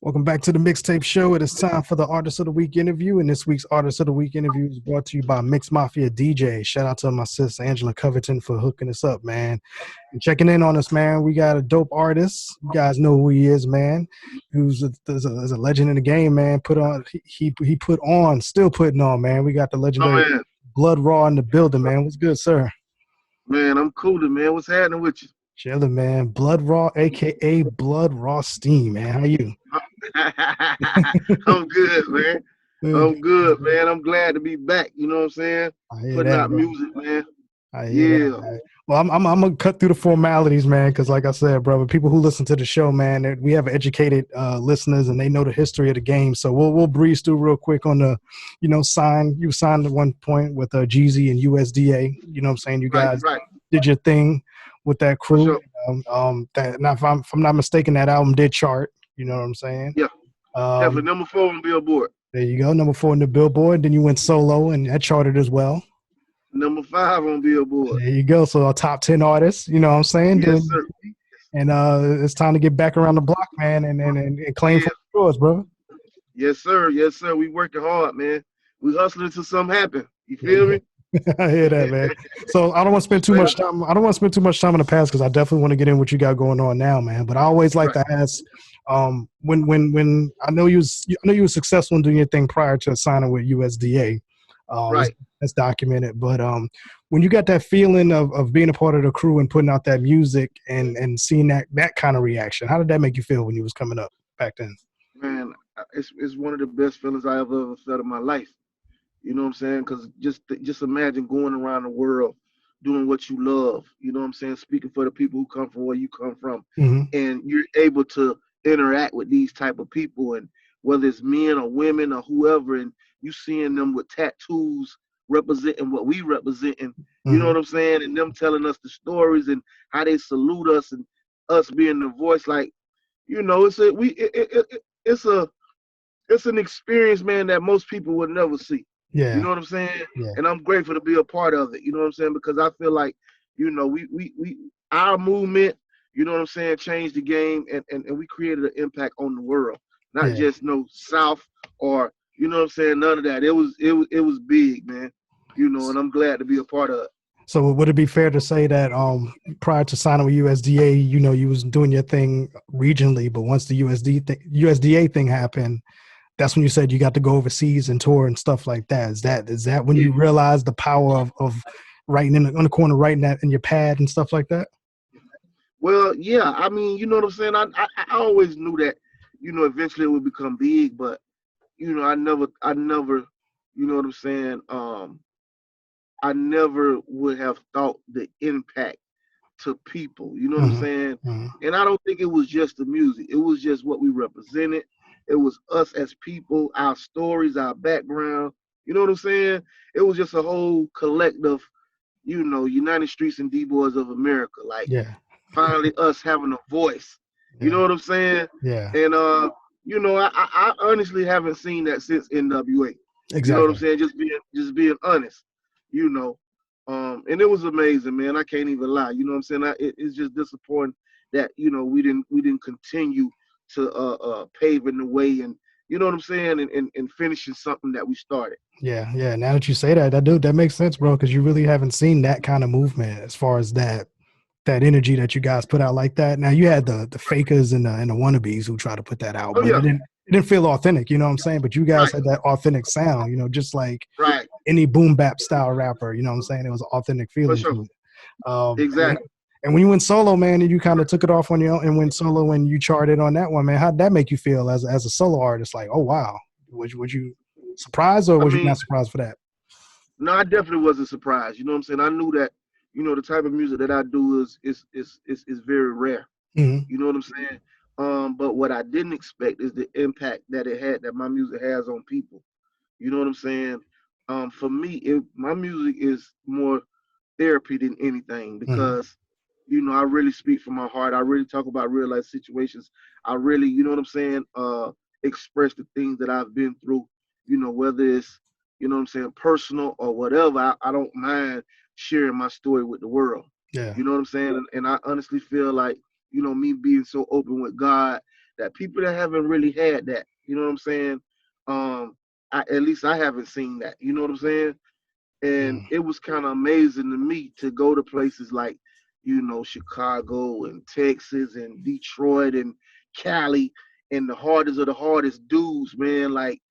Welcome back to the Mixtape Show. It is time for the Artist of the Week interview, and this week's Artist of the Week interview is brought to you by Mix Mafia DJ. Shout out to my sis Angela Covington for hooking us up, man, and checking in on us, man. We got a dope artist. You guys know who he is, man. Who's a legend in the game, man. He put on, still putting on, man. We got the Oh legendary man, Blood Raw in the building, man. What's good, sir? man, I'm cooling, man. What's happening with you? Chilling, man. Blood Raw, aka Blood Raw Steam, man. How you? I'm good, man. Good. I'm good, man. I'm glad to be back. You know what I'm saying? I hear Putting that, out bro. music, man. I hear that, Yeah. man. Well, I'm gonna cut through the formalities, man, because like I said, brother, people who listen to the show, man, we have educated listeners and they know the history of the game. So we'll breeze through real quick on the, you signed at one point with Jeezy and USDA. You know what I'm saying? You Right, guys right. did your thing with that For crew. sure. That now if I'm not mistaken, that album did chart. You know what I'm saying? Yeah. Definitely Um, number 4 on Billboard. there you go, number 4 in the Billboard. Then you went solo and that charted as well. Number 5 on Billboard. There you go. So a top 10 artist, you know what I'm saying? Yes, Doing, sir. and it's time to get back around the block, man, and claim Yeah. for yours, brother. Yes, sir. Yes, sir. We working hard, man. We hustling till something happen. You There you feel go. me? I hear that, man. So I don't want to spend too Straight much up. time. I don't want to spend too much time in the past because I definitely want to get in what you got going on now, man. But I always like Right. to ask, when I know you were successful in doing your thing prior to signing with USDA, Right. that's documented. But when you got that feeling of being a part of the crew and putting out that music and seeing that kind of reaction, how did that make you feel when you was coming up back then? Man, it's one of the best feelings I ever felt in my life. You know what I'm saying? Because just imagine going around the world doing what you love. You know what I'm saying? Speaking for the people who come from where you come from, Mm-hmm. and you're able to interact with these type of people, and whether it's men or women or whoever, and you seeing them with tattoos representing what we representing. You know Mm-hmm. what I'm saying? And them telling us the stories and how they salute us and us being the voice. Like it's it's an experience, man, that most people would never see. You Yeah, know what I'm saying? yeah, And I'm grateful to be a part of it. You know what I'm saying? Because I feel like, we our movement, you know what I'm saying, changed the game, and we created an impact on the world. Not yeah. just no South or you know what I'm saying, none of that. It was big, man. And I'm glad to be a part of it. So would it be fair to say that prior to signing with USDA, you was doing your thing regionally, but once the USDA thing happened, that's when you said you got to go overseas and tour and stuff like that. Is that when Yeah. you realized the power of writing on the corner, writing that in your pad and stuff like that? Well, yeah, I mean, you know what I'm saying? I always knew that, eventually it would become big, but I never, you know what I'm saying? I never would have thought the impact to people. You know what I'm Mm-hmm. saying? Mm-hmm. And I don't think it was just the music. It was just what we represented. It was us as people, our stories, our background. You know what I'm saying? It was just a whole collective, United Streets and D Boys of America. Like Yeah, finally us having a voice. You know yeah, what I'm saying? yeah. And I honestly haven't seen that since NWA. You know what I'm Exactly. saying? Just being honest. You know, and it was amazing, man. I can't even lie. You know what I'm saying? It's just disappointing that we didn't continue to paving the way and you know what I'm saying and finishing something that we started. Yeah, yeah. Now that you say that, that makes sense, bro, because you really haven't seen that kind of movement as far as that energy that you guys put out like that. Now you had the fakers and the wannabes who try to put that out, Oh but yeah, it didn't feel authentic, you know what I'm saying? But you guys right, had that authentic sound, just like right, any boom bap style rapper, you know what I'm saying? It was an authentic for feeling sure, to it. And exactly. when you went solo, man, and you kind of took it off on your own and went solo and you charted on that one, man, how'd that make you feel as a solo artist? Like, oh wow, was you surprised or I was you mean, not surprised for that? no, I definitely wasn't surprised. You know what I'm saying? I knew that, the type of music that I do is very rare. Mm-hmm. You know what I'm saying? But what I didn't expect is the impact that my music has on people. You know what I'm saying? For me, my music is more therapy than anything Mm-hmm. because, I really speak from my heart. I really talk about real life situations. I really, you know what I'm saying, express the things that I've been through, whether it's, what I'm saying, personal or whatever. I don't mind sharing my story with the world. Yeah. You know what I'm saying? And I honestly feel like, me being so open with God that people that haven't really had that, you know what I'm saying? At least I haven't seen that, you know what I'm saying? And Mm. it was kind of amazing to me to go to places like, Chicago and Texas and Detroit and Cali and the hardest of the hardest dudes, man. Like,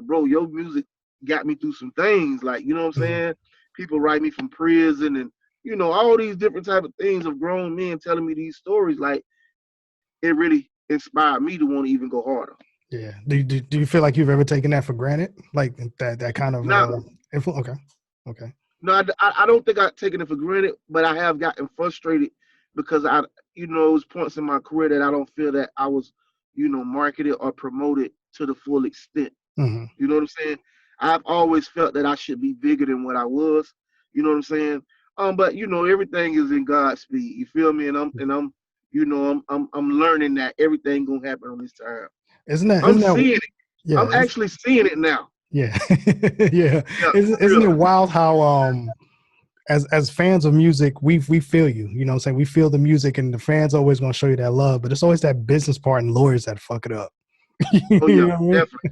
bro, your music got me through some things. Like, you know what I'm Mhm. saying? People write me from prison and, all these different type of things of grown men telling me these stories. Like, it really inspired me to want to even go harder. Yeah. Do you feel like you've ever taken that for granted? Like that kind of Now, influence? Okay. Okay. no, I don't think I've taken it for granted, but I have gotten frustrated because it was points in my career that I don't feel that I was, marketed or promoted to the full extent. Hmm. You know what I'm saying? I've always felt that I should be bigger than what I was. You know what I'm saying? But everything is in God's speed. You feel me? I'm learning that everything gonna happen on this time. Isn't that I'm isn't that seeing it. yeah, I'm actually seeing it now. yeah. Yeah. Yeah, for Isn't real. it wild how as fans of music, we feel you. You know what I'm saying? We feel the music and the fans always gonna show you that love, but it's always that business part and lawyers that fuck it up. Oh You yeah, know what I mean? definitely.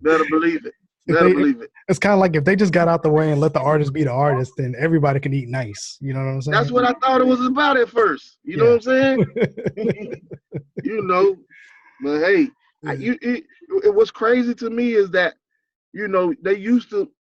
Better believe it. If Better they believe it. it's kind of like if they just got out the way and let the artist be the artist, then everybody can eat nice. You know what I'm That's saying? what I thought it was about at first. You know what Yeah. I'm saying? you know, but hey, Yeah. what's crazy to me is that they used to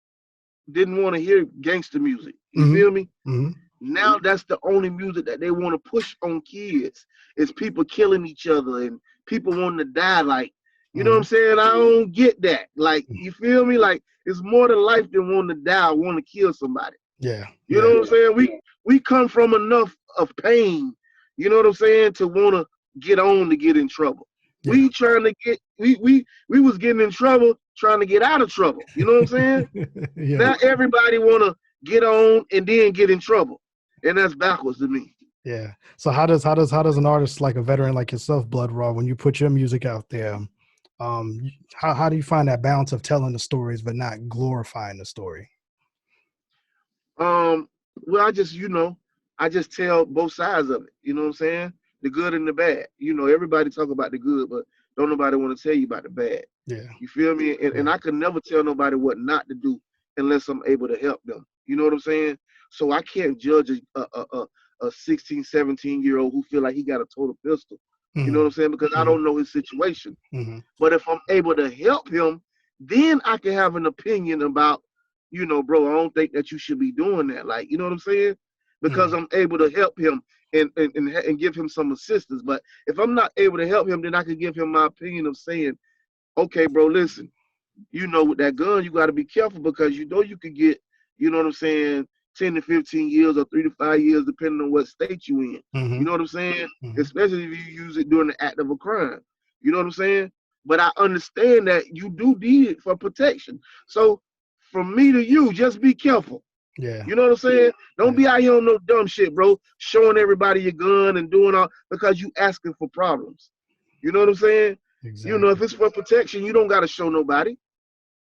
didn't want to hear gangster music. You Hmm. feel me? Hmm. Now that's the only music that they want to push on kids. Is people killing each other and people wanting to die. Like, you know what I'm Hmm. saying? I don't get that. Like, you feel me? Like, it's more than life than wanting to die or want to kill somebody. Yeah. You Yeah. know what I'm saying? We come from enough of pain, you know what I'm saying, to want to get on to get in trouble. Yeah. We trying to get we was getting in trouble trying to get out of trouble. You know what I'm saying? Yeah. Now everybody want to get on and then get in trouble, and that's backwards to me. Yeah. So how does an artist like a veteran like yourself, Blood Raw, when you put your music out there, how do you find that balance of telling the stories but not glorifying the story? Um, well, I just tell both sides of it. You know what I'm saying? The good and the bad. Everybody talk about the good, but don't nobody want to tell you about the bad. Yeah. You feel me? And Yeah. I can never tell nobody what not to do unless I'm able to help them. You know what I'm saying? So I can't judge a 16, 17-year-old who feel like he got a total pistol. You know what Hmm. I'm saying? Because I Hmm. don't know his situation. Hmm. But if I'm able to help him, then I can have an opinion about, bro, I don't think that you should be doing that. Like, you know what I'm saying? Because Hmm. I'm able to help him and give him some assistance. But if I'm not able to help him, then I can give him my opinion of saying, okay, bro, listen, with that gun, you got to be careful because you could get, you know what I'm saying, 10 to 15 years or 3 to 5 years, depending on what state you in. You Hmm. know what I'm saying? Hmm. Especially if you use it during the act of a crime. You know what I'm saying? But I understand that you do need it for protection. So from me to you, just be careful. Yeah. You know what I'm saying? Don't Yeah. be out here on no dumb shit, bro. Showing everybody your gun and doing all because you asking for problems. You know what I'm saying? If Exactly. it's for protection, you don't got to show nobody.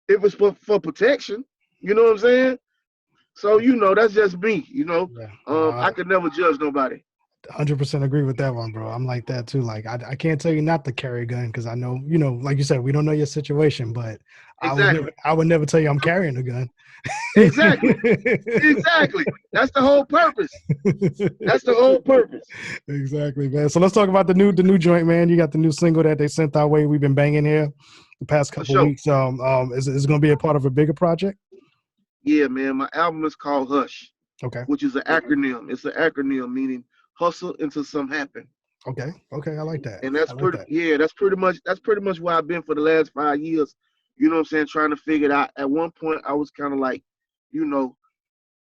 If it's for protection, you know what I'm saying? So that's just me. Yeah. No, I could never judge nobody. 100% agree with that one, bro. I'm like that too. Like I can't tell you not to carry a gun because I know, like you said, we don't know your situation, but Exactly. I would never tell you I'm carrying a gun. Exactly. Exactly. That's the whole purpose. That's the whole purpose. Exactly, man. So let's talk about the new joint, man. You got the new single that they sent our way. We've been banging here the past For couple of sure. weeks. Is it going to be a part of a bigger project? Yeah, man. My album is called Hush, Okay. which is an acronym. It's an acronym meaning hustle until something happen. Okay. Okay. I like that. And I that's like pretty that. yeah, that's pretty much where I've been for the last 5 years. You know what I'm saying? Trying to figure it out. At one point I was kind of like, you know,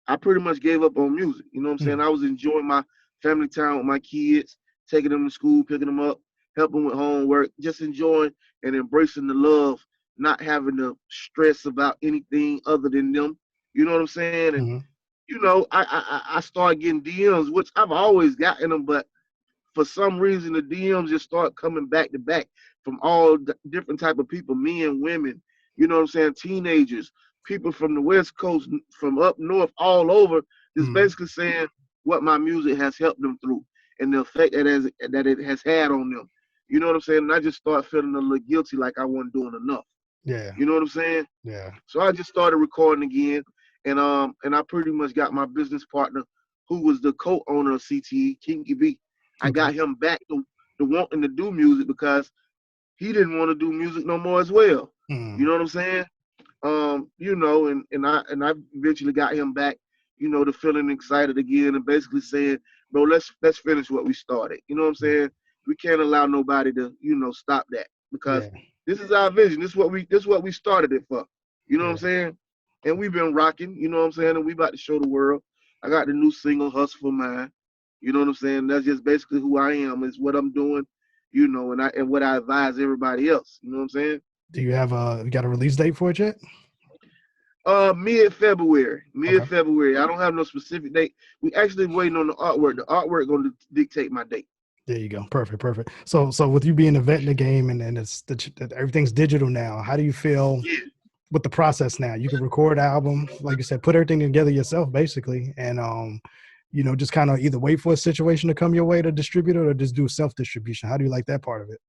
I pretty much gave up on music. You know what I'm saying? Mm, I was enjoying my family time with my kids, taking them to school, picking them up, helping with homework, just enjoying and embracing the love, not having to stress about anything other than them. You know what I'm saying? And mm, I started getting DMs, which I've always gotten them, but for some reason the DMs just start coming back to back from all different type of people, men, women, you know what I'm saying, teenagers, people from the West Coast, from up north, all over, just mm. basically saying what my music has helped them through and the effect that it has had on them. You know what I'm saying? And I just started feeling a little guilty, like I wasn't doing enough. Yeah. You know what I'm saying? Yeah. So I just started recording again, and I pretty much got my business partner, who was the co-owner of CTE, Kinky B. I Okay. got him back to wanting to do music because he didn't want to do music no more as well. You know what I'm saying? You know, and I eventually got him back, you know, to feeling excited again and basically saying, bro, let's finish what we started. You know what I'm saying? We can't allow nobody to, you know, stop that because Yeah. this is our vision. This is what we started it for. You know what Yeah. I'm saying? And we've been rocking, you know what I'm saying? And we about to show the world. I got the new single Hustle for Mine. You know what I'm saying? That's just basically who I am, is what I'm doing, you know, and what I advise everybody else. You know what I'm saying? Do you have you got a release date for it yet? Mid-February. Okay. Mid-February. I don't have no specific date. We actually waiting on the artwork. The artwork going to dictate my date. There you go. Perfect. Perfect. So with you being a vet in the game and everything's digital now, how do you feel Yeah. with the process now? You can record an album, like you said, put everything together yourself basically, and you know, just kind of either wait for a situation to come your way to distribute it or just do self-distribution. How do you like that part of it?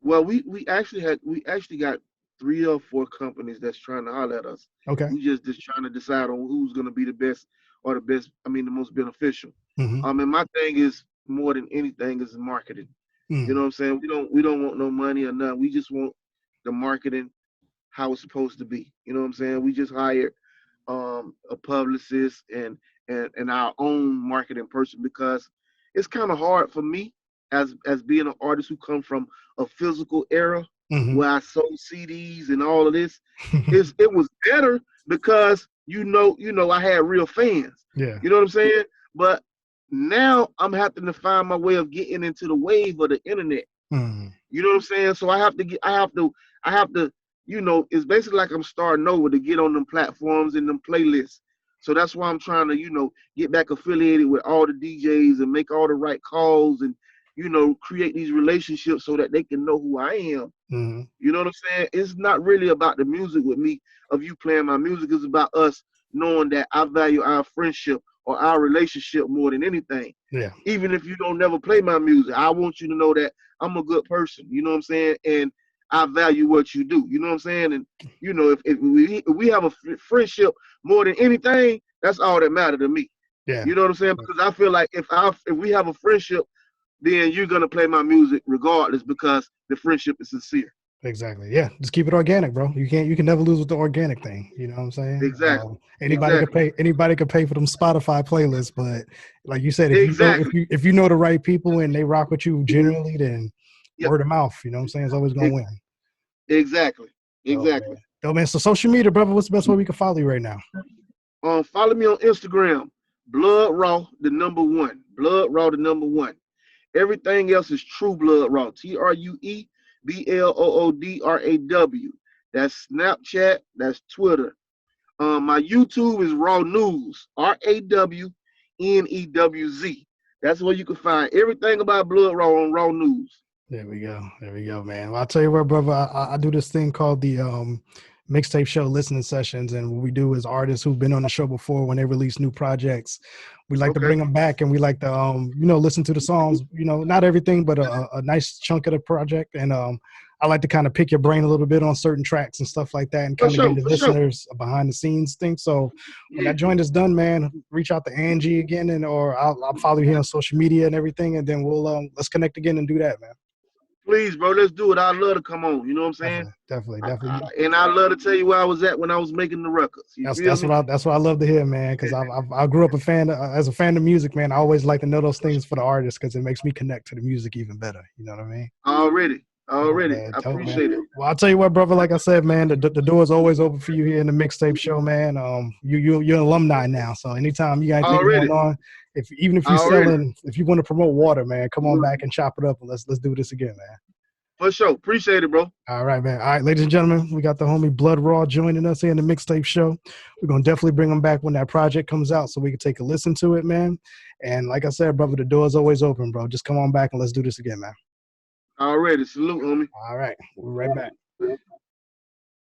Well, we actually got 3 or 4 companies that's trying to holler at us. Okay. We just trying to decide on who's going to be the best or the best. I mean, the most beneficial. Mm-hmm. And my thing is more than anything is marketing. You know what I'm saying? We don't want no money or nothing. We just want the marketing how it's supposed to be. You know what I'm saying? We just hired a publicist and our own marketing person because it's kind of hard for me as being an artist who come from a physical era Mm-hmm. where I sold CDs and all of this. It was better because I had real fans. Yeah. You know what I'm saying? But now I'm having to find my way of getting into the wave of the internet. Mm-hmm. You know what I'm saying? So I have to, it's basically like I'm starting over to get on them platforms and them playlists. So that's why I'm trying to, get back affiliated with all the DJs and make all the right calls and, create these relationships so that they can know who I am. Mm-hmm. You know what I'm saying? It's not really about the music with me, of you playing my music. It's about us knowing that I value our friendship or our relationship more than anything. Yeah. Even if you don't never play my music, I want you to know that I'm a good person. You know what I'm saying? And I value what you do. You know what I'm saying? And if we have a friendship more than anything, that's all that matters to me. Yeah. You know what I'm saying? Because I feel like if we have a friendship, then you're gonna play my music regardless because the friendship is sincere. Exactly. Yeah. Just keep it organic, bro. You can never lose with the organic thing. You know what I'm saying? Exactly. Anybody could pay for them Spotify playlists, but like you said, Exactly. if you know the right people and they rock with you generally, then Yep. word of mouth, you know what I'm saying, is always gonna win. Exactly. Oh, Exactly. man. Yo, man, so social media, brother, what's the best way we can follow you right now? Follow me on Instagram, Blood Raw, the number 1. Blood Raw, the number 1. Everything else is True Blood Raw. TrueBloodRaw. That's Snapchat. That's Twitter. My YouTube is Raw News. RAWNEWZ. That's where you can find everything about Blood Raw on Raw News. There we go, man. Well, I'll tell you what, brother, I do this thing called the mixtape show listening sessions, and what we do is artists who've been on the show before, when they release new projects, we like to bring them back, and we like to listen to the songs, not everything, but a nice chunk of the project. And I like to kind of pick your brain a little bit on certain tracks and stuff like that, and kind of give the listeners a behind the scenes thing. So when that joint is done, man, reach out to Angie again, or I'll follow you here on social media and everything, and then we'll let's connect again and do that, man. Please, bro, let's do it. I'd love to come on. You know what I'm saying? Definitely. And I'd love to tell you where I was at when I was making the records. That's what I love to hear, man. Because I grew up as a fan of music, man. I always like to know those things for the artists because it makes me connect to the music even better. You know what I mean? Already. Oh, I appreciate it. Well, I'll tell you what, brother. Like I said, man, the door is always open for you here in the mixtape show, man. You're an alumni now, so anytime you got anything going on, if you want to promote water, man, come on back and chop it up and let's do this again, man. For sure. Appreciate it, bro. All right, man. All right, ladies and gentlemen, we got the homie Blood Raw joining us here in the mixtape show. We're going to definitely bring him back when that project comes out so we can take a listen to it, man. And like I said, brother, the door is always open, bro. Just come on back and let's do this again, man. Already. Salute, homie. All right. We'll be right back.